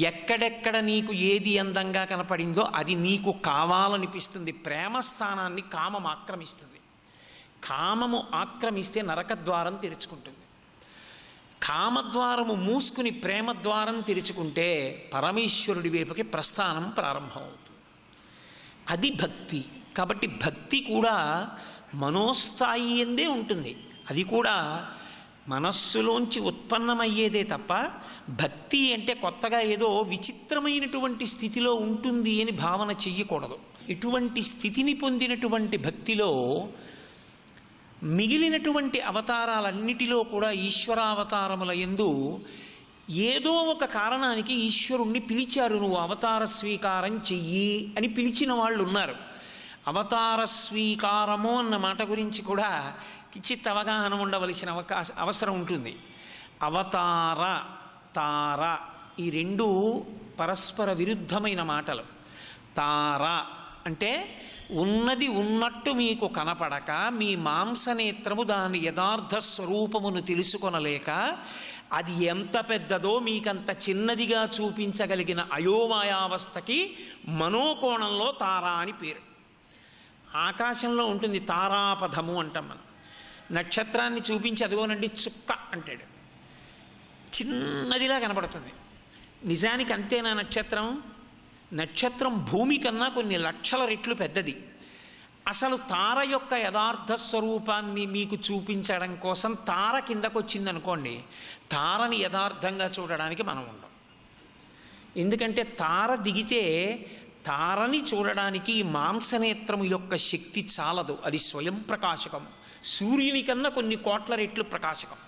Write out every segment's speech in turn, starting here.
ఎక్కడెక్కడ నీకు ఏది అందంగా కనపడిందో అది నీకు కావాలనిపిస్తుంది. ప్రేమ స్థానాన్ని కామం ఆక్రమిస్తుంది. కామము ఆక్రమిస్తే నరకద్వారం తెరుచుకుంటుంది. కామద్వారము మూసుకుని ప్రేమద్వారం తెరుచుకుంటే పరమేశ్వరుడి వైపుకి ప్రస్థానం ప్రారంభమవుతుంది. అది భక్తి. కాబట్టి భక్తి కూడా మనోస్థాయి ఎందే ఉంటుంది. అది కూడా మనస్సులోంచి ఉత్పన్నమయ్యేదే తప్ప భక్తి అంటే కొత్తగా ఏదో విచిత్రమైనటువంటి స్థితిలో ఉంటుంది అని భావన చెయ్యకూడదు. ఇటువంటి స్థితిని పొందినటువంటి భక్తిలో మిగిలినటువంటి అవతారాలన్నిటిలో కూడా ఈశ్వరావతారముల యందు ఏదో ఒక కారణానికి ఈశ్వరుణ్ణి పిలిచారు. నువ్వు అవతార స్వీకారం చెయ్యి అని పిలిచిన వాళ్ళు ఉన్నారు. అవతార స్వీకారము అన్న మాట గురించి కూడా కించిత్ అవగాహన ఉండవలసిన అవసరం ఉంటుంది. అవతార, తార ఈ రెండు పరస్పర విరుద్ధమైన మాటలు. తార అంటే ఉన్నది ఉన్నట్టు మీకు కనపడక మీ మాంసనేత్రము దాని యథార్థ స్వరూపమును తెలుసుకొనలేక అది ఎంత పెద్దదో మీకంత చిన్నదిగా చూపించగలిగిన అయోమయావస్థకి మనోకోణంలో తార అని పేరు. ఆకాశంలో ఉంటుంది తారాపథము అంటాం మనం. నక్షత్రాన్ని చూపించి అదిగోనండి చుక్క అంటాడు, చిన్నదిలా కనపడుతుంది. నిజానికి అంతేనా నక్షత్రం? నక్షత్రం భూమి కన్నా కొన్ని లక్షల రెట్లు పెద్దది. అసలు తార యొక్క యథార్థ స్వరూపాన్ని మీకు చూపించడం కోసం తార కిందకు వచ్చిందనుకోండి, తారని యథార్థంగా చూడడానికి మనం ఉండం. ఎందుకంటే తార దిగితే తారని చూడడానికి మాంసనేత్రము యొక్క శక్తి చాలదు. అది స్వయం ప్రకాశకం, సూర్యుని కన్నా కొన్ని కోట్ల రెట్లు ప్రకాశకం.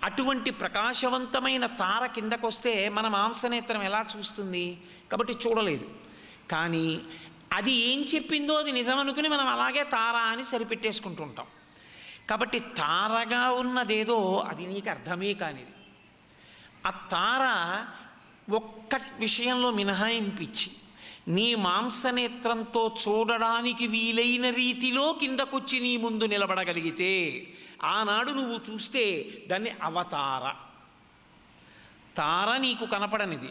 అటువంటి ప్రకాశవంతమైన తార కిందకొస్తే మన మాంసనేత్రం ఎలా చూస్తుంది? కాబట్టి చూడలేదు. కానీ అది ఏం చెప్పిందో అది నిజమనుకుని మనం అలాగే తార అని సరిపెట్టేసుకుంటూ ఉంటాం. కాబట్టి తారగా ఉన్నదేదో అది నీకు అర్థమే కానిది. ఆ తార ఒక్క విషయంలో మినహాయింపిచ్చి నీ మాంసనేత్రంతో చూడడానికి వీలైన రీతిలో కిందకొచ్చి నీ ముందు నిలబడగలిగితే ఆనాడు నువ్వు చూస్తే దాన్ని అవతార. తార నీకు కనపడనిది,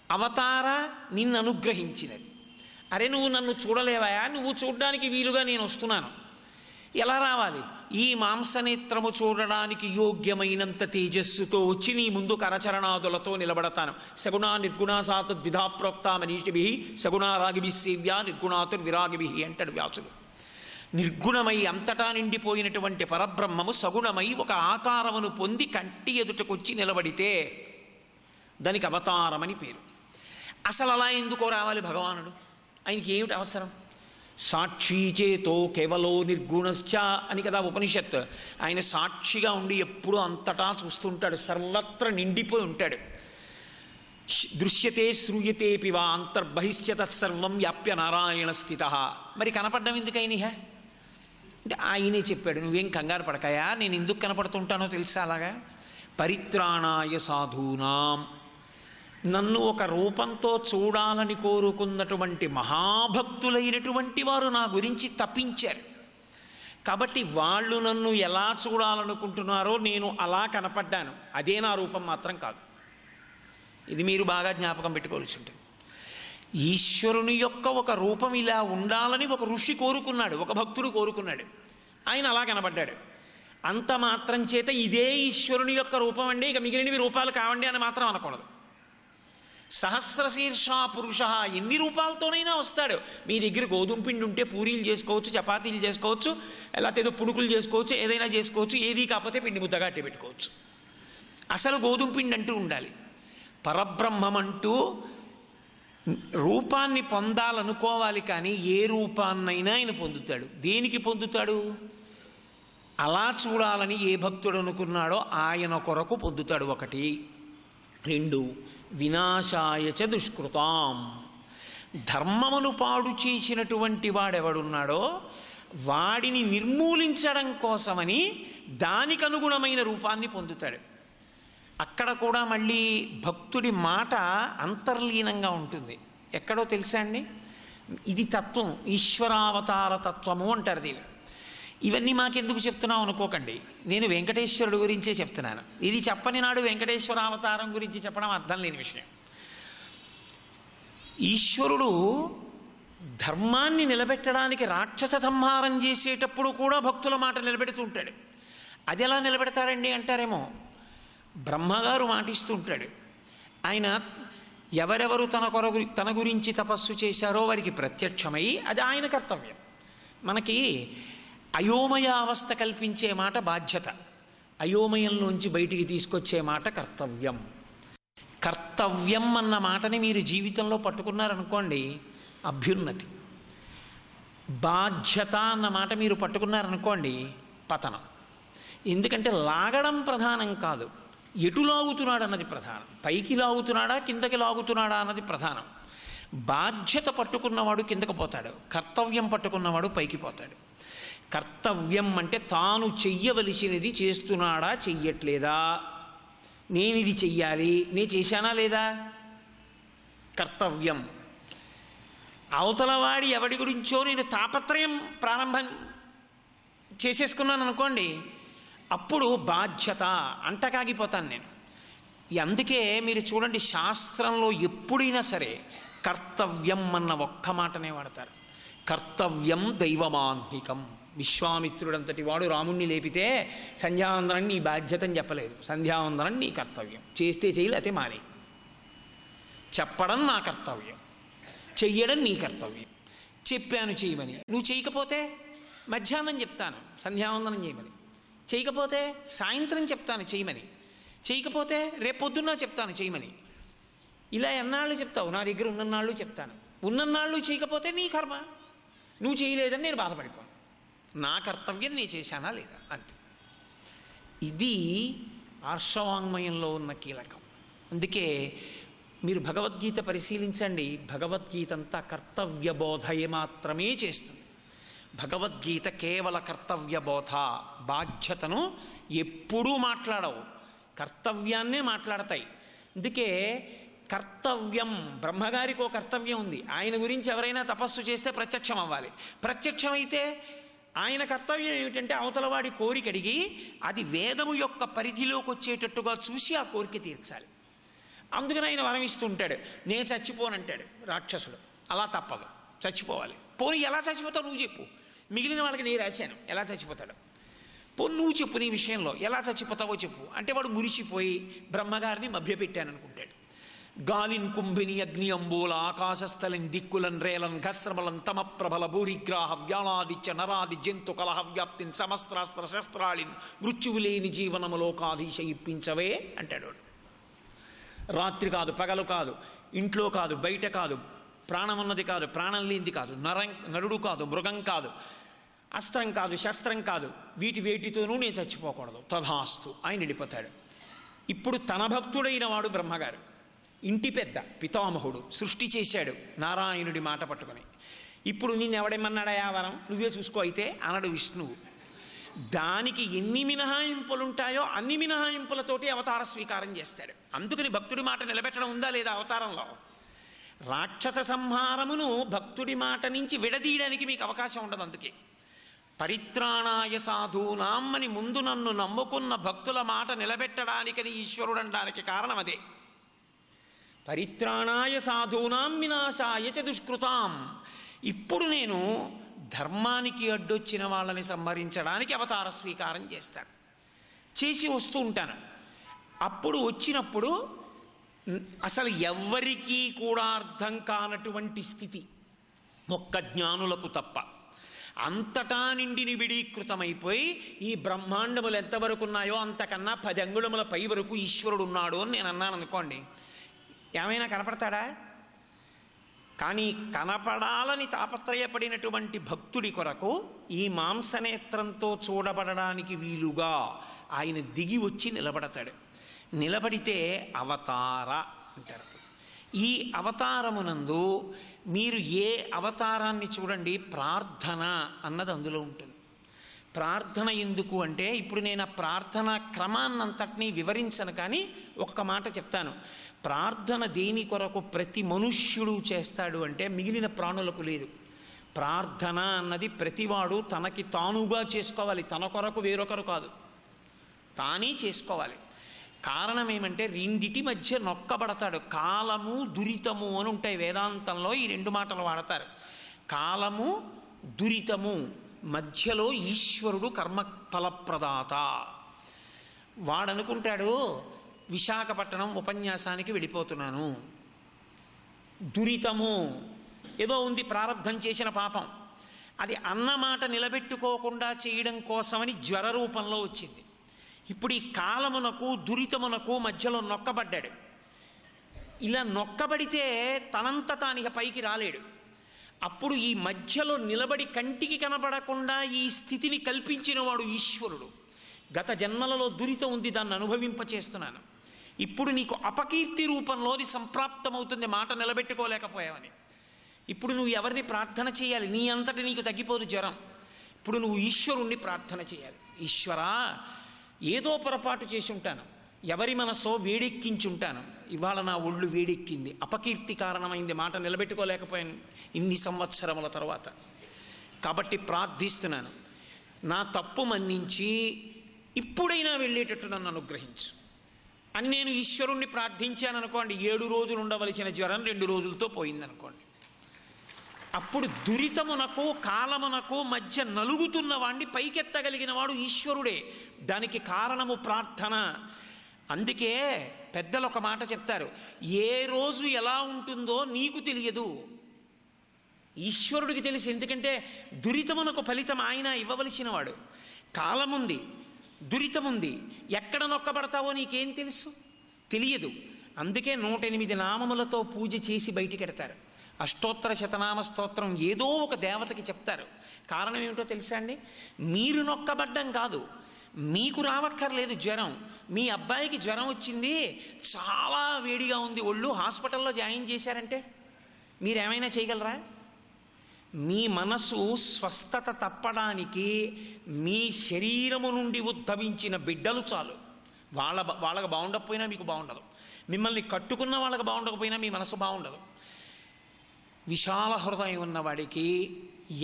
అవతార నిన్ను అనుగ్రహించినది. అరే నువ్వు నన్ను చూడలేవయా, నువ్వు చూడడానికి వీలుగా నేను వస్తున్నాను. ఎలా రావాలి? ఈ మాంసనేత్రము చూడడానికి యోగ్యమైనంత తేజస్సుతో వచ్చి నీ ముందు కరచరణాదులతో నిలబడతాను. సగుణా నిర్గుణా సాతు ద్విధా ప్రోక్త మనీషిభి సగుణా రాగిభి సేవ్యా నిర్గుణాతుర్ విరాగిభి అంటాడు వ్యాసుడు. నిర్గుణమై అంతటా నిండిపోయినటువంటి పరబ్రహ్మము సగుణమై ఒక ఆకారమును పొంది కంటి ఎదుటకొచ్చి నిలబడితే దానికి అవతారమని పేరు. అసలు అలా ఎందుకో రావాలి భగవానుడు? ఆయనకి ఏమిటి అవసరం? సాక్షి చేతో కేవలో నిర్గుణశ్చ అని కదా ఉపనిషత్. ఆయన సాక్షిగా ఉండి ఎప్పుడూ అంతటా చూస్తుంటాడు, సర్వత్ర నిండిపోయి ఉంటాడు. దృశ్యతే శ్రూయతే పివా అంతర్బహిశ్చ తత్సర్వం వ్యాప్య నారాయణ స్థిత. మరి కనపడ్డం ఎందుకైనా అంటే ఆయనే చెప్పాడు, నువ్వేం కంగారు పడకాయా, నేను ఎందుకు కనపడుతుంటానో తెలుసా? అలాగా పరిత్రాణాయ సాధూనాం, నన్ను ఒక రూపంతో చూడాలని కోరుకున్నటువంటి మహాభక్తులైనటువంటి వారు నా గురించి తప్పించారు. కాబట్టి వాళ్ళు నన్ను ఎలా చూడాలనుకుంటున్నారో నేను అలా కనపడ్డాను. అదే నా రూపం మాత్రం కాదు. ఇది మీరు బాగా జ్ఞాపకం పెట్టుకోవాల్సి ఉంటుంది. ఈశ్వరుని యొక్క ఒక రూపం ఇలా ఉండాలని ఒక ఋషి కోరుకున్నాడు, ఒక భక్తుడు కోరుకున్నాడు. ఆయన అలా కనబడ్డాడు. అంత మాత్రం చేత ఇదే ఈశ్వరుని యొక్క రూపం అండి, ఇక మిగిలినవి రూపాలు కావండి అని మాత్రం అనకూడదు. సహస్రశీర్ష పురుష ఎన్ని రూపాలతోనైనా వస్తాడు. మీ దగ్గర గోధుమ పిండి ఉంటే పూరీలు చేసుకోవచ్చు, చపాతీలు చేసుకోవచ్చు, లేకపోతే ఏదో పుణుకులు చేసుకోవచ్చు, ఏదైనా చేసుకోవచ్చు. ఏది కాకపోతే పిండి ముద్దగా అట్టి పెట్టుకోవచ్చు. అసలు గోధుమ పిండి అంటూ ఉండాలి. పరబ్రహ్మం అంటూ రూపాన్ని పొందాలనుకోవాలి. కానీ ఏ రూపాన్నైనా ఆయన పొందుతాడు. దేనికి పొందుతాడు? అలా చూడాలని ఏ భక్తుడు అనుకున్నాడో ఆయన కొరకు పొందుతాడు. ఒకటి. రెండు, వినాశాయచ దుష్కృతాం, ధర్మమును పాడు చేసినటువంటి వాడెవడున్నాడో వాడిని నిర్మూలించడం కోసమని దానికి అనుగుణమైన రూపాన్ని పొందుతాడు. అక్కడ కూడా మళ్ళీ భక్తుడి మాట అంతర్లీనంగా ఉంటుంది. ఎక్కడో తెలుసా అండి? ఇది తత్వం, ఈశ్వరావతార తత్వము అంటారు దీన్ని. ఇవన్నీ మాకెందుకు చెప్తున్నావు అనుకోకండి, నేను వెంకటేశ్వరుడు గురించే చెప్తున్నాను. ఇది చెప్పని నాడు వెంకటేశ్వర అవతారం గురించి చెప్పడం అర్థం లేని విషయం. ఈశ్వరుడు ధర్మాన్ని నిలబెట్టడానికి రాక్షస సంహారం చేసేటప్పుడు కూడా భక్తుల మాట నిలబెడుతూ ఉంటాడు. అది ఎలా నిలబెడతారండి అంటారేమో, బ్రహ్మగారు మాటిస్తూ ఉంటాడు. ఆయన ఎవరెవరు తన గురించి తపస్సు చేశారో వారికి ప్రత్యక్షమై అది ఆయన కర్తవ్యం. మనకి అయోమయ అవస్థ కల్పించే మాట బాధ్యత, అయోమయంలోంచి బయటికి తీసుకొచ్చే మాట కర్తవ్యం. కర్తవ్యం అన్న మాటని మీరు జీవితంలో పట్టుకున్నారనుకోండి, అభ్యున్నతి. బాధ్యత అన్న మాట మీరు పట్టుకున్నారనుకోండి, పతనం. ఎందుకంటే లాగడం ప్రధానం కాదు, ఎటు లాగుతున్నాడు అన్నది ప్రధానం. పైకి లాగుతున్నాడా కిందకి లాగుతున్నాడా అన్నది ప్రధానం. బాధ్యత పట్టుకున్నవాడు కిందకు పోతాడు, కర్తవ్యం పట్టుకున్నవాడు పైకి పోతాడు. కర్తవ్యం అంటే తాను చెయ్యవలసినది చేస్తున్నాడా చెయ్యట్లేదా, నేను ఇది చెయ్యాలి, నేను చేశానా లేదా, కర్తవ్యం. అవతలవాడి ఎవడి గురించో నేను తాపత్రయం ప్రారంభం చేసేసుకున్నాను అనుకోండి, అప్పుడు బాధ్యత అంటకాగిపోతాను నేను. అందుకే మీరు చూడండి, శాస్త్రంలో ఎప్పుడైనా సరే కర్తవ్యం అన్న ఒక్క మాటనే వాడతారు. కర్తవ్యం దైవమాన్నికం. విశ్వామిత్రుడంతటి వాడు రాముణ్ణి లేపితే సంధ్యావందనం నీ బాధ్యత అని చెప్పలేదు, సంధ్యావందనం నీ కర్తవ్యం. చేస్తే చెయ్యి, లేతే మానే. చెప్పడం నా కర్తవ్యం, చెయ్యడం నీ కర్తవ్యం. చెప్పాను చేయమని, నువ్వు చేయకపోతే మధ్యాహ్నం చెప్తాను సంధ్యావందనం చేయమని, చేయకపోతే సాయంత్రం చెప్తాను చేయమని, చేయకపోతే రేపొద్దున్న చెప్తాను చేయమని. ఇలా ఎన్నాళ్ళు చెప్తావు, నా దగ్గర ఉన్నన్నాళ్ళు చెప్తాను. ఉన్నన్నాళ్ళు చేయకపోతే నీ కర్మ, నువ్వు చేయలేదని నేను బాధపడిపోను. నా కర్తవ్యం నేను చేశానా లేదా, అంతే. ఇది ఆర్షవాంగ్మయంలో ఉన్న కీలకం. అందుకే మీరు భగవద్గీత పరిశీలించండి, భగవద్గీత అంతా కర్తవ్యబోధయ మాత్రమే చేస్తుంది. భగవద్గీత కేవల కర్తవ్యబోధ, బాధ్యతను ఎప్పుడూ మాట్లాడవు, కర్తవ్యాన్నే మాట్లాడతాయి. అందుకే కర్తవ్యం, బ్రహ్మగారికి ఒక కర్తవ్యం ఉంది. ఆయన గురించి ఎవరైనా తపస్సు చేస్తే ప్రత్యక్షం అవ్వాలి. ప్రత్యక్షమైతే ఆయన కర్తవ్యం ఏమిటంటే అవతలవాడి కోరిక అడిగి అది వేదము యొక్క పరిధిలోకి వచ్చేటట్టుగా చూసి ఆ కోరిక తీర్చాలి. అందుకని ఆయన వరం ఇస్తూ ఉంటాడు. నేను చచ్చిపోనంటాడు రాక్షసుడు, అలా తప్పదు, చచ్చిపోవాలి. పోనీ ఎలా చచ్చిపోతావు నువ్వు చెప్పు, మిగిలిన వాళ్ళకి నేను రాశాను ఎలా చచ్చిపోతాడు. పోనీ నువ్వు చెప్పు, నీ విషయంలో ఎలా చచ్చిపోతావో చెప్పు అంటే వాడు మురిసిపోయి బ్రహ్మగారిని మభ్యపెట్టాను అనుకుంటాడు. గాలిన్ కుంభిని అగ్ని అంబూల ఆకాశస్థలం దిక్కులన్ రేలన్ ఘస్రబలం తమ ప్రబల భూరిగ్రాహ వ్యాళాదిత్య నరాది జంతు కలహ వ్యాప్తిని సమస్త్రాస్త్ర శస్త్రాళిన్ మృత్యువు లేని జీవనము లోకాధీశ ఇప్పించవే అంటాడు. రాత్రి కాదు పగలు కాదు, ఇంట్లో కాదు బయట కాదు, ప్రాణం ఉన్నది కాదు ప్రాణం లేనిది కాదు, నరుడు కాదు మృగం కాదు, అస్త్రం కాదు శస్త్రం కాదు, వేటితోనూ నేను చచ్చిపోకూడదు. తథాస్తు ఆయన వెళ్ళిపోతాడు. ఇప్పుడు తన భక్తుడైన వాడు బ్రహ్మగారు, ఇంటి పెద్ద పితామహుడు, సృష్టి చేశాడు నారాయణుడి మాట పట్టుకొని. ఇప్పుడు నిన్నెవడేమన్నాడా యావరం, నువ్వే చూసుకో అయితే అనడు విష్ణువు. దానికి ఎన్ని మినహాయింపులుంటాయో అన్ని మినహాయింపులతోటి అవతార స్వీకారం చేస్తాడు. అందుకని భక్తుడి మాట నిలబెట్టడం ఉందా లేదా అవతారంలో. రాక్షస సంహారమును భక్తుడి మాట నుంచి విడదీయడానికి మీకు అవకాశం ఉండదు. అందుకే పరిత్రాణాయ సాధూనాం అని ముందు నన్ను నమ్ముకున్న భక్తుల మాట నిలబెట్టడానికని ఈశ్వరుడు అనడానికి కారణం అదే. పరిత్రాణాయ సాధూనాం వినాశాయ చ దుష్కృతాం. ఇప్పుడు నేను ధర్మానికి అడ్డొచ్చిన వాళ్ళని సంహరించడానికి అవతార స్వీకారం చేసి వస్తూ ఉంటాను. అప్పుడు వచ్చినప్పుడు అసలు ఎవ్వరికీ కూడా అర్థం కానటువంటి స్థితి, ఒక్క జ్ఞానులకు తప్ప, అంతటా నిండి నిబిడీకృతమైపోయి ఈ బ్రహ్మాండములు ఎంతవరకు ఉన్నాయో అంతకన్నా 10 అంగుళముల పై వరకు ఈశ్వరుడు ఉన్నాడు అని నేను అన్నాను అనుకోండి, ఏమైనా కనపడతాడా? కానీ కనపడాలని తాపత్రయపడినటువంటి భక్తుడి కొరకు ఈ మాంసనేత్రంతో చూడబడడానికి వీలుగా ఆయన దిగి వచ్చి నిలబడతాడు. నిలబడితే అవతార అంటారు. ఈ అవతారమునందు మీరు ఏ అవతారాన్ని చూడండి, ప్రార్థన అన్నది అందులో ఉంటుంది. ప్రార్థన ఎందుకు అంటే, ఇప్పుడు నేను ఆ ప్రార్థన క్రమాన్నంతటినీ వివరించను, కానీ ఒక్క మాట చెప్తాను. ప్రార్థన దేని కొరకు ప్రతి మనుష్యుడు చేస్తాడు అంటే మిగిలిన ప్రాణులకు లేదు. ప్రార్థన అన్నది ప్రతివాడు తనకి తానుగా చేసుకోవాలి, తన కొరకు వేరొకరు కాదు, తానే చేసుకోవాలి. కారణం ఏమంటే రెండిటి మధ్య నొక్కబడతాడు. కాలము దురితము అని ఉంటాయి వేదాంతంలో, ఈ రెండు మాటలు వాడతారు. కాలము దురితము మధ్యలో ఈశ్వరుడు కర్మ ఫలప్రదాత. వాడనుకుంటాడు విశాఖపట్నం ఉపన్యాసానికి వెళ్ళిపోతున్నాను, దురితము ఏదో ఉంది, ప్రారంధం చేసిన పాపం, అది అన్నమాట నిలబెట్టుకోకుండా చేయడం కోసమని జ్వర రూపంలో వచ్చింది. ఇప్పుడు ఈ కాలమునకు దురితమునకు మధ్యలో నొక్కబడ్డాడు. ఇలా నొక్కబడితే తనంత తానిక పైకి రాలేడు. అప్పుడు ఈ మధ్యలో నిలబడి కంటికి కనబడకుండా ఈ స్థితిని కల్పించిన వాడు ఈశ్వరుడు. గత జన్మలలో దురితం ఉంది, దాన్ని అనుభవింపచేస్తున్నాను, ఇప్పుడు నీకు అపకీర్తి రూపంలోది సంప్రాప్తమవుతుంది, మాట నిలబెట్టుకోలేకపోయావని. ఇప్పుడు నువ్వు ఎవరిని ప్రార్థన చేయాలి? నీ అంతటి నీకు తగ్గిపోదు జ్వరం. ఇప్పుడు నువ్వు ఈశ్వరుణ్ణి ప్రార్థన చేయాలి. ఈశ్వరా, ఏదో పొరపాటు చేసి ఉంటాను, ఎవరి మనసో వేడెక్కించుంటాను, ఇవాళ నా ఒళ్ళు వేడెక్కింది, అపకీర్తి కారణమైంది, మాట నిలబెట్టుకోలేకపోయాను ఇన్ని సంవత్సరముల తర్వాత, కాబట్టి ప్రార్థిస్తున్నాను, నా తప్పు మన్నించి ఇప్పుడైనా వెళ్ళేటట్టు నన్ను అనుగ్రహించు అని నేను ఈశ్వరుణ్ణి ప్రార్థించాను అనుకోండి. 7 రోజులు ఉండవలసిన జ్వరం 2 రోజులతో పోయిందనుకోండి. అప్పుడు దురితమునకు కాలమునకు మధ్య నలుగుతున్న వాడిని పైకెత్తగలిగిన వాడు ఈశ్వరుడే. దానికి కారణము ప్రార్థన. అందుకే పెద్దలు ఒక మాట చెప్తారు, ఏ రోజు ఎలా ఉంటుందో నీకు తెలియదు, ఈశ్వరుడికి తెలుసు. ఎందుకంటే దురితమునకు ఫలితం ఆయన ఇవ్వవలసిన వాడు. కాలముంది, దురితముంది, ఎక్కడ నొక్కబడతావో నీకేం తెలుసు? తెలియదు. అందుకే 108 నామములతో పూజ చేసి బయటికెడతారు. అష్టోత్తర శతనామ స్తోత్రం ఏదో ఒక దేవతకి చెప్తారు. కారణం ఏమిటో తెలుసా అండి? మీరు నొక్కబడ్డం కాదు, మీకు రావక్కర్లేదు జ్వరం. మీ అబ్బాయికి జ్వరం వచ్చింది, చాలా వేడిగా ఉంది ఒళ్ళు, హాస్పిటల్లో జాయిన్ చేశారంటే మీరేమైనా చేయగలరా? మీ మనసు స్వస్థత తప్పడానికి మీ శరీరము నుండి ఉద్భవించిన బిడ్డలు చాలు. వాళ్ళకు బాగుండకపోయినా మీకు బాగుండదు, మిమ్మల్ని కట్టుకున్న వాళ్ళకి బాగుండకపోయినా మీ మనసు బాగుండదు. విశాల హృదయం ఉన్నవాడికి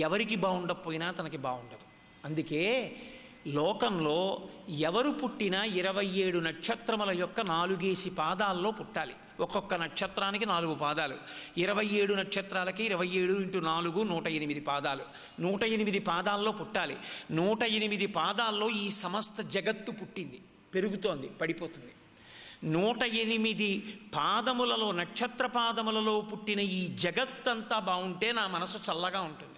ఎవరికి బాగుండకపోయినా తనకి బాగుండదు. అందుకే లోకంలో ఎవరు పుట్టినా 27 నక్షత్రముల యొక్క 4 పాదాల్లో పుట్టాలి. ఒక్కొక్క నక్షత్రానికి 4 పాదాలు. 27 నక్షత్రాలకి 27 × 4 108 పాదాలు. 108 పాదాల్లో పుట్టాలి. 108 పాదాల్లో ఈ సమస్త జగత్తు పుట్టింది, పెరుగుతోంది, పడిపోతుంది. 108 పాదములలో, నక్షత్ర పాదములలో పుట్టిన ఈ జగత్తంతా బాగుంటే నా మనసు చల్లగా ఉంటుంది.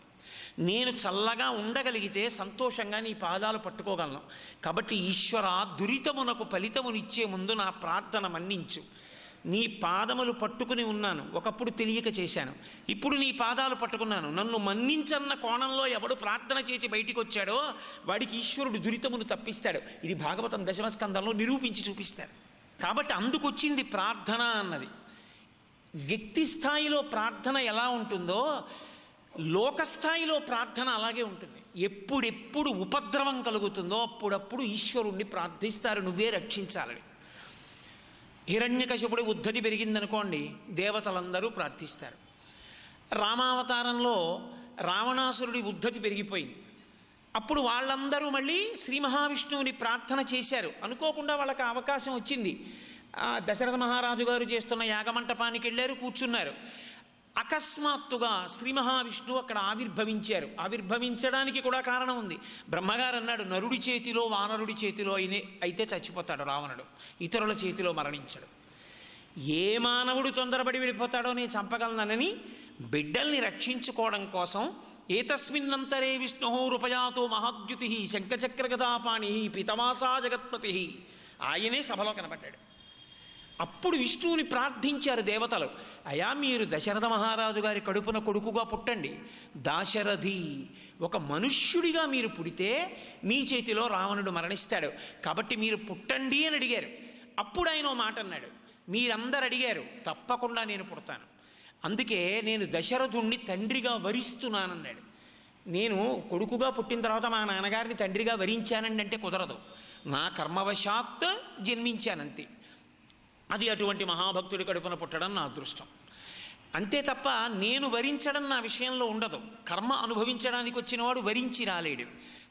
నేను చల్లగా ఉండగలిగితే సంతోషంగా నీ పాదాలు పట్టుకోగలను. కాబట్టి ఈశ్వర, దురితమునకు ఫలితమునిచ్చే ముందు నా ప్రార్థన మన్నించు. నీ పాదములు పట్టుకుని ఉన్నాను, ఒకప్పుడు తెలియక చేశాను, ఇప్పుడు నీ పాదాలు పట్టుకున్నాను, నన్ను మన్నించన్న కోణంలో ఎవడు ప్రార్థన చేసి బయటికి వచ్చాడో వాడికి ఈశ్వరుడు దురితమును తప్పిస్తాడు. ఇది భాగవతం 10వ స్కందంలో నిరూపించి చూపిస్తారు. కాబట్టి అందుకొచ్చింది ప్రార్థన అన్నది. వ్యక్తి స్థాయిలో ప్రార్థన ఎలా ఉంటుందో లోకస్థాయిలో ప్రార్థన అలాగే ఉంటుంది. ఎప్పుడెప్పుడు ఉపద్రవం కలుగుతుందో అప్పుడప్పుడు ఈశ్వరుణ్ణి ప్రార్థిస్తారు, నువ్వే రక్షించాలని. హిరణ్యకశిపుడి ఉద్ధతి పెరిగిందనుకోండి, దేవతలందరూ ప్రార్థిస్తారు. రామావతారంలో రావణాసురుడి ఉద్ధతి పెరిగిపోయింది. అప్పుడు వాళ్ళందరూ మళ్ళీ శ్రీ మహావిష్ణువుని ప్రార్థన చేశారు. అనుకోకుండా వాళ్ళకి అవకాశం వచ్చింది. దశరథ మహారాజు గారు చేస్తున్న యాగమంటపానికి వెళ్ళారు, కూర్చున్నారు. అకస్మాత్తుగా శ్రీ మహావిష్ణువు అక్కడ ఆవిర్భవించారు. ఆవిర్భవించడానికి కూడా కారణం ఉంది. బ్రహ్మగారు అన్నాడు, నరుడి చేతిలో వానరుడి చేతిలో అయితే చచ్చిపోతాడు రావణుడు, ఇతరుల చేతిలో మరణించడు. ఏ మానవుడు తొందరపడి వెళ్ళిపోతాడో నేను చంపగలనని బిడ్డల్ని రక్షించుకోవడం కోసం ఏతస్మిన్నంతరే విష్ణు రూపయాతో మహాద్యుతి శంఖచక్రగదాపాణి పితమాసా జగత్పతి, ఆయనే సభలో కనబడ్డాడు. అప్పుడు విష్ణువుని ప్రార్థించారు దేవతలు, అయా మీరు దశరథ మహారాజు గారి కడుపున కొడుకుగా పుట్టండి, దాశరథి, ఒక మనుష్యుడిగా మీరు పుడితే మీ చేతిలో రావణుడు మరణిస్తాడు, కాబట్టి మీరు పుట్టండి అని అడిగారు. అప్పుడు ఆయన మాట అన్నాడు, మీరందరు అడిగారు, తప్పకుండా నేను పుడతాను, అందుకే నేను దశరథుణ్ణి తండ్రిగా వరిస్తున్నానన్నాడు. నేను కొడుకుగా పుట్టిన తర్వాత మా నాన్నగారిని తండ్రిగా వరించానండి అంటే కుదరదు, నా కర్మవశాత్ జన్మించానంతే. అది అటువంటి మహాభక్తుడి కడుపున పుట్టడం నా అదృష్టం అంతే తప్ప నేను వరించడం నా విషయంలో ఉండదు. కర్మ అనుభవించడానికి వచ్చినవాడు వరించి రాలేడు.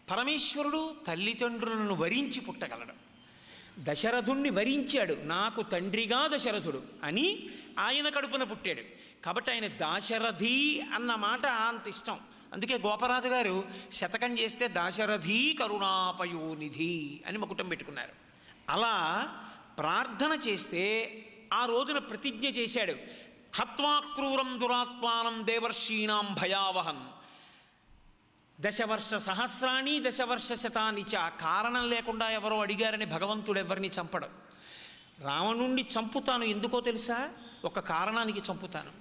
పరమేశ్వరుడు తల్లిదండ్రులను వరించి పుట్టగలడు. దశరథుణ్ణి వరించాడు, నాకు తండ్రిగా దశరథుడు అని ఆయన కడుపున పుట్టాడు. కాబట్టి ఆయన దాశరథి అన్న మాట అంత ఇష్టం. అందుకే గోపరాజు గారు శతకం చేస్తే దాశరథి కరుణాపయోనిధి అని మకుటం పెట్టుకున్నారు. అలా ప్రార్థన చేస్తే ఆ రోజున ప్రతిజ్ఞ చేశాడు, హత్వా క్రూరం దురాత్మానం దేవర్షీణాం భయావహం దశవర్ష సహస్రాణి దశవర్ష శతాని చ. కారణం లేకుండా ఎవరో అడిగారని భగవంతుడు ఎవరిని చంపడం. రావణుణ్ణి చంపుతాను ఎందుకో తెలుసా? ఒక కారణానికి చంపుతాను.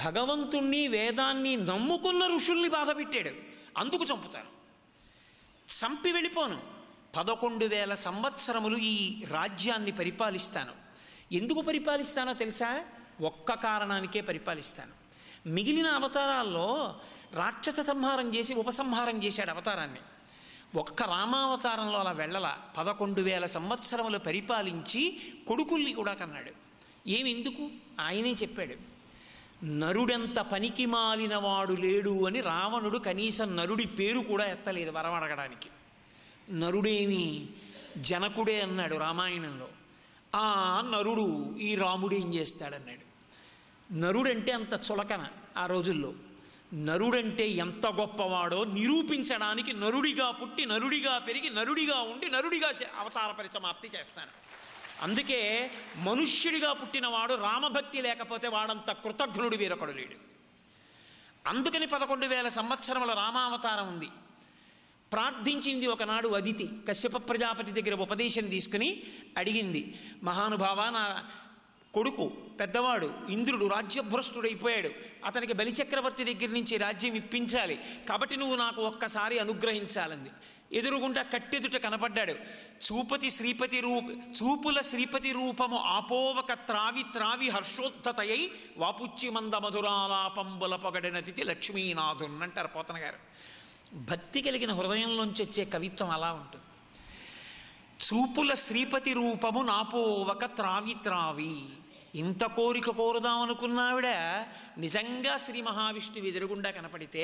భగవంతుణ్ణి వేదాన్ని నమ్ముకున్న ఋషుల్ని బాధపెట్టాడు, అందుకు చంపుతాను. చంపి వెళ్ళిపోను. 11,000 సంవత్సరములు ఈ రాజ్యాన్ని పరిపాలిస్తాను. ఎందుకు పరిపాలిస్తానో తెలుసా? ఒక్క కారణానికే పరిపాలిస్తాను. మిగిలిన అవతారాల్లో రాక్షస సంహారం చేసి ఉపసంహారం చేశాడు అవతారాన్ని. ఒక్క రామావతారంలో అలా వెళ్ళల. 11,000 సంవత్సరములు పరిపాలించి కొడుకుల్ని కూడా కన్నాడు. ఎందుకు? ఆయనే చెప్పాడు, నరుడంత పనికి మాలినవాడు లేడు అని. రావణుడు కనీసం నరుడి పేరు కూడా ఎత్తలేదు వరం అడగడానికి. నరుడేమి జనకుడే అన్నాడు రామాయణంలో. ఆ నరుడు ఈ రాముడేం చేస్తాడన్నాడు. నరుడంటే అంత చులకన ఆ రోజుల్లో. నరుడంటే ఎంత గొప్పవాడో నిరూపించడానికి నరుడిగా పుట్టి నరుడిగా పెరిగి నరుడిగా ఉండి నరుడిగా అవతార పరిసమాప్తి చేస్తాను. అందుకే మనుష్యుడిగా పుట్టినవాడు రామభక్తి లేకపోతే వాడంత కృతజ్ఞుడు వీరొకడు లేడు. అందుకని 11,000 సంవత్సరముల రామావతారం ఉంది. ప్రార్థించింది ఒకనాడు అదితి. కశ్యప ప్రజాపతి దగ్గర ఉపదేశం తీసుకుని అడిగింది, మహానుభావ, నా కొడుకు పెద్దవాడు ఇంద్రుడు రాజ్యభ్రష్టుడైపోయాడు, అతనికి బలిచక్రవర్తి దగ్గర నుంచి రాజ్యం ఇప్పించాలి, కాబట్టి నువ్వు నాకు ఒక్కసారి అనుగ్రహించాలంది. ఎదురుగుండా కట్టెదుట కనపడ్డాడు. చూపుల శ్రీపతి రూపము ఆపోవక త్రావి త్రావి హర్షోద్ధతయై వాపుచ్చి మంద మధురాలాపంబుల పొగడినతిథి లక్ష్మీనాథున్ అంటారు పోతన గారు. భక్తి కలిగిన హృదయంలోంచి వచ్చే కవిత్వం అలా ఉంటుంది. చూపుల శ్రీపతి రూపము నాపోవక త్రావి త్రావి. ఇంత కోరిక కోరుదామనుకున్నావిడ నిజంగా శ్రీ మహావిష్ణువు ఎదురుగుండా కనపడితే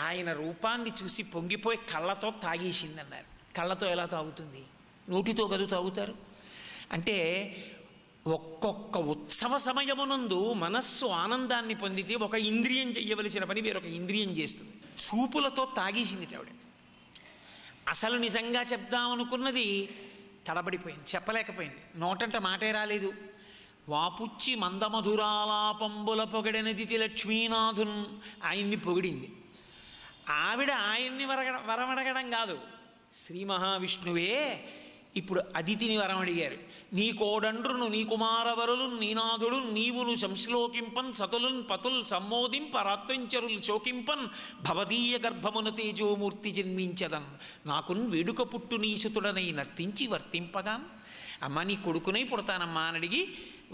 ఆయన రూపాన్ని చూసి పొంగిపోయి కళ్ళతో తాగేసిందన్నారు. కళ్ళతో ఎలా తాగుతుంది? నోటితో గదు తాగుతారు. అంటే ఒక్కొక్క ఉత్సవ సమయమునందు మనస్సు ఆనందాన్ని పొందితే ఒక ఇంద్రియం చెయ్యవలసిన పని వేరొక ఇంద్రియం చేస్తుంది. చూపులతో తాగేసింది ఆవిడ. అసలు నిజంగా చెప్దామనుకున్నది తడబడిపోయింది, చెప్పలేకపోయింది. నోటంట మాటే రాలేదు. వాపుచ్చి మందమధురాలాపంబుల పొగడనదితి లక్ష్మీనాథున్, ఆయన్ని పొగిడింది. ఆవిడ ఆయన్ని వరమడగడం కాదు, శ్రీ మహావిష్ణువే ఇప్పుడు అదితిని వరం అడిగారు. నీ కోడండ్రును నీ కుమారవరులు నీనాథుడు నీవును సంశ్లోకింపన్ సతులున్ పతుల్ సమ్మోదింప రాత్రించరులు శోకింపన్ భవదీయ గర్భమున తేజోమూర్తి జన్మించదన్ నాకున్ వేడుక పుట్టు నీసుతుడనై నర్తించి వర్తింపగాన్. అమ్మ నీ కొడుకునై పుడతానమ్మా అని అడిగి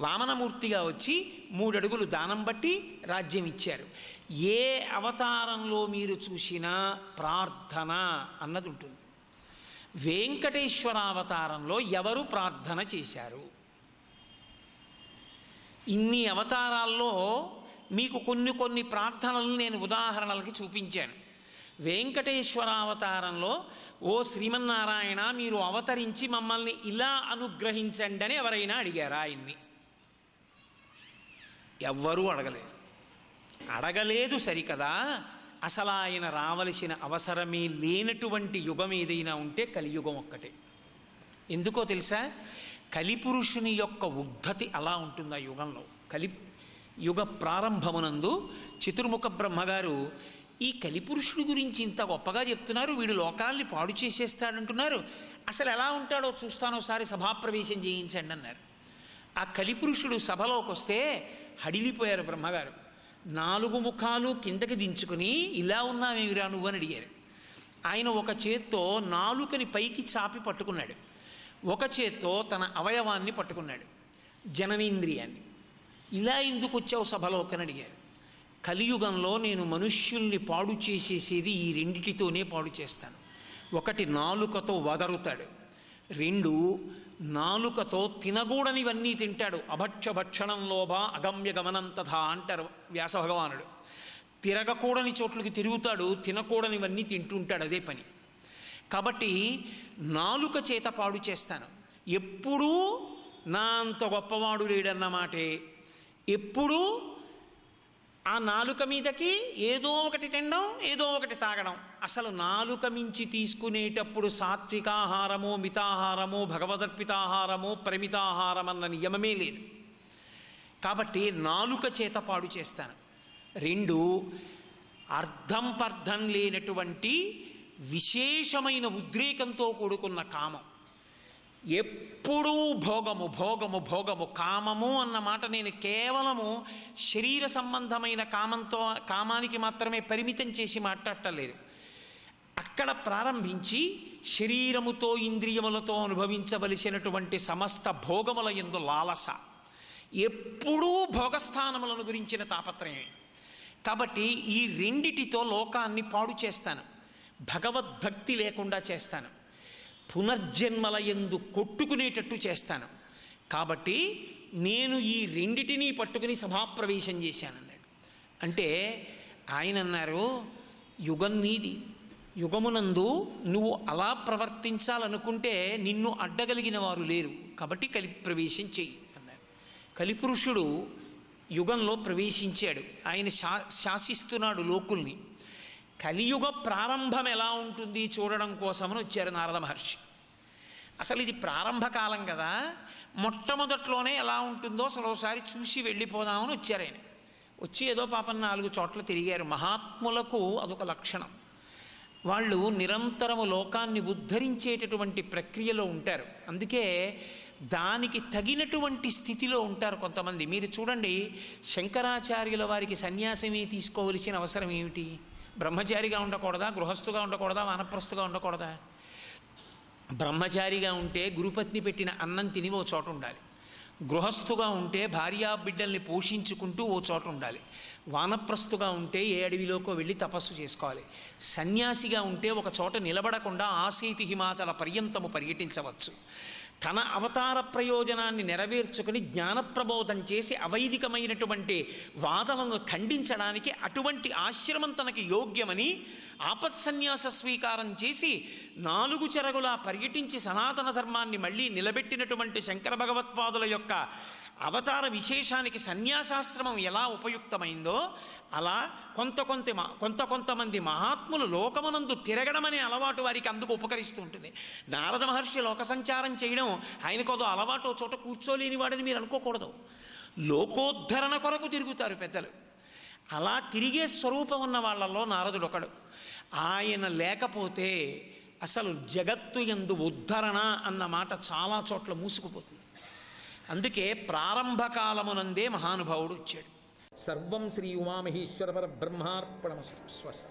వామనమూర్తిగా వచ్చి 3 అడుగులు దానం బట్టి రాజ్యం ఇచ్చారు. ఏ అవతారంలో మీరు చూసినా ప్రార్థన అన్నది ఉంటుంది. వెంకటేశ్వరావతారంలో ఎవరు ప్రార్థన చేశారు? ఇన్ని అవతారాల్లో మీకు కొన్ని ప్రార్థనలు నేను ఉదాహరణలకి చూపించాను. వెంకటేశ్వరావతారంలో ఓ శ్రీమన్నారాయణ మీరు అవతరించి మమ్మల్ని ఇలా అనుగ్రహించండి అని ఎవరైనా అడిగారా? ఆయన్ని ఎవ్వరూ అడగలేదు సరికదా. అసలు ఆయన రావలసిన అవసరమే లేనటువంటి యుగం ఏదైనా ఉంటే కలియుగం ఒక్కటే. ఎందుకో తెలుసా? కలిపురుషుని యొక్క ఉద్ధతి అలా ఉంటుంది ఆ యుగంలో. యుగ ప్రారంభమునందు చతుర్ముఖ బ్రహ్మగారు ఈ కలిపురుషుడి గురించి ఇంత గొప్పగా చెప్తున్నారు, వీడు లోకాల్ని పాడు చేసేస్తాడంటున్నారు, అసలు ఎలా ఉంటాడో చూస్తానోసారి సభాప్రవేశం చేయించండి అన్నారు. ఆ కలిపురుషుడు సభలోకి వస్తే హడిలిపోయారు బ్రహ్మగారు. 4 ముఖాలు కిందకి దించుకుని ఇలా ఉన్నావేమిరా నువ్వు అని అడిగారు. ఆయన ఒక చేత్తో నాలుకని పైకి చాపి పట్టుకున్నాడు, ఒక చేత్తో తన అవయవాన్ని పట్టుకున్నాడు, జననేంద్రియాన్ని. ఇలా ఎందుకు వచ్చావు సభలోకని అడిగారు. కలియుగంలో నేను మనుష్యుల్ని పాడు చేసేసేది ఈ రెండిటితోనే పాడు చేస్తాను. ఒకటి నాలుకతో వదరుతాడు, 2 నాలుకతో తినగూడనివన్నీ తింటాడు. అభక్ష భక్షణం లోభ అగమ్య గమనం తథా అంటారు వ్యాస భగవానుడు. తిరగకూడని చోట్లకి తిరుగుతాడు, తినకూడనివన్నీ తింటుంటాడు, అదే పని. కాబట్టి నాలుక చేత పాడు చేస్తాను. ఎప్పుడూ నా అంత గొప్పవాడు లేడన్నమాటే. ఎప్పుడూ ఆ నాలుక మీదకి ఏదో ఒకటి తినడం, ఏదో ఒకటి తాగడం. అసలు నాలుక మించి తీసుకునేటప్పుడు సాత్వికాహారమో మితాహారమో భగవదర్పితాహారమో పరిమితాహారం అన్న నియమమే లేదు. కాబట్టి నాలుక చేత పాడు చేస్తాను. 2, అర్థం పర్థం లేనటువంటి విశేషమైన ఉద్రేకంతో కూడుకున్న కామం. ఎప్పుడూ భోగము భోగము భోగము. కామము అన్న మాట నేను కేవలము శరీర సంబంధమైన కామానికి మాత్రమే పరిమితం చేసి మాట్లాడటలేదు. అక్కడ ప్రారంభించి శరీరముతో ఇంద్రియములతో అనుభవించవలసినటువంటి సమస్త భోగముల యందు లాలస, ఎప్పుడూ భోగస్థానములను గురించిన తాపత్రయమే. కాబట్టి ఈ రెండిటితో లోకాన్ని పాడు చేస్తాను, భగవద్భక్తి లేకుండా చేస్తాను, పునర్జన్మల యందు కొట్టుకునేటట్టు చేస్తాను. కాబట్టి నేను ఈ రెండిటినీ పట్టుకుని సభాప్రవేశం చేశానన్నాడు. అంటే ఆయన అన్నారు, యుగం నీది, యుగమునందు నువ్వు అలా ప్రవర్తించాలనుకుంటే నిన్ను అడ్డగలిగిన వారు లేరు, కాబట్టి కలిప్రవేశం చెయ్యి అన్నారు. కలిపురుషుడు యుగంలో ప్రవేశించాడు. ఆయన శాసిస్తున్నాడు లోకుల్ని. కలియుగ ప్రారంభం ఎలా ఉంటుంది చూడడం కోసమని వచ్చారు నారద మహర్షి. అసలు ఇది ప్రారంభకాలం కదా, మొట్టమొదట్లోనే ఎలా ఉంటుందో అసలు ఒకసారి చూసి వెళ్ళిపోదామని వచ్చారు ఆయన. వచ్చి ఏదో పాపం 4 చోట్ల తిరిగారు. మహాత్ములకు అదొక లక్షణం. వాళ్ళు నిరంతరము లోకాన్ని ఉద్ధరించేటటువంటి ప్రక్రియలో ఉంటారు. అందుకే దానికి తగినటువంటి స్థితిలో ఉంటారు కొంతమంది. మీరు చూడండి, శంకరాచార్యుల వారికి సన్యాసమే తీసుకోవలసిన అవసరం ఏమిటి? బ్రహ్మచారిగా ఉండకూడదా? గృహస్థుగా ఉండకూడదా? వానప్రస్థుగా ఉండకూడదా? బ్రహ్మచారిగా ఉంటే గురుపత్ని పెట్టిన అన్నం తిని ఓ చోట ఉండాలి. గృహస్థుగా ఉంటే భార్యా బిడ్డల్ని పోషించుకుంటూ ఓ చోట ఉండాలి. వానప్రస్థుగా ఉంటే ఏ అడవిలోకో వెళ్ళి తపస్సు చేసుకోవాలి. సన్యాసిగా ఉంటే ఒక చోట నిలబడకుండా ఆసేతు హిమాచల పర్యంతము పర్యటించవచ్చు. తన అవతార ప్రయోజనాన్ని నెరవేర్చుకుని జ్ఞానప్రబోధం చేసి అవైదికమైనటువంటి వాదనలను ఖండించడానికి అటువంటి ఆశ్రమం తనకి యోగ్యమని ఆపత్సన్యాస స్వీకారం చేసి 4 చెరగులా పర్యటించి సనాతన ధర్మాన్ని మళ్ళీ నిలబెట్టినటువంటి శంకర భగవత్పాదుల యొక్క అవతార విశేషానికి సన్యాసాశ్రమం ఎలా ఉపయుక్తమైందో అలా కొంతమంది మహాత్ములు లోకమునందు తిరగడం అనే అలవాటు వారికి అందుకు ఉపకరిస్తూ ఉంటుంది. నారద మహర్షి లోక సంచారం చేయడం ఆయనకోదో అలవాటు, చోట కూర్చోలేని వాడని మీరు అనుకోకూడదు. లోకోద్ధరణ కొరకు తిరుగుతారు పెద్దలు. అలా తిరిగే స్వరూపం ఉన్న వాళ్ళల్లో నారదుడు ఒకడు. ఆయన లేకపోతే అసలు జగత్తు యందు ఉద్ధరణ అన్న మాట చాలా చోట్ల మూసుకుపోతుంది. అందుకే ప్రారంభకాలమునందే మహానుభావుడు వచ్చాడు. సర్వం శ్రీ ఉమామహేశ్వర పరబ్రహ్మార్పణమస్తు. స్వస్తి.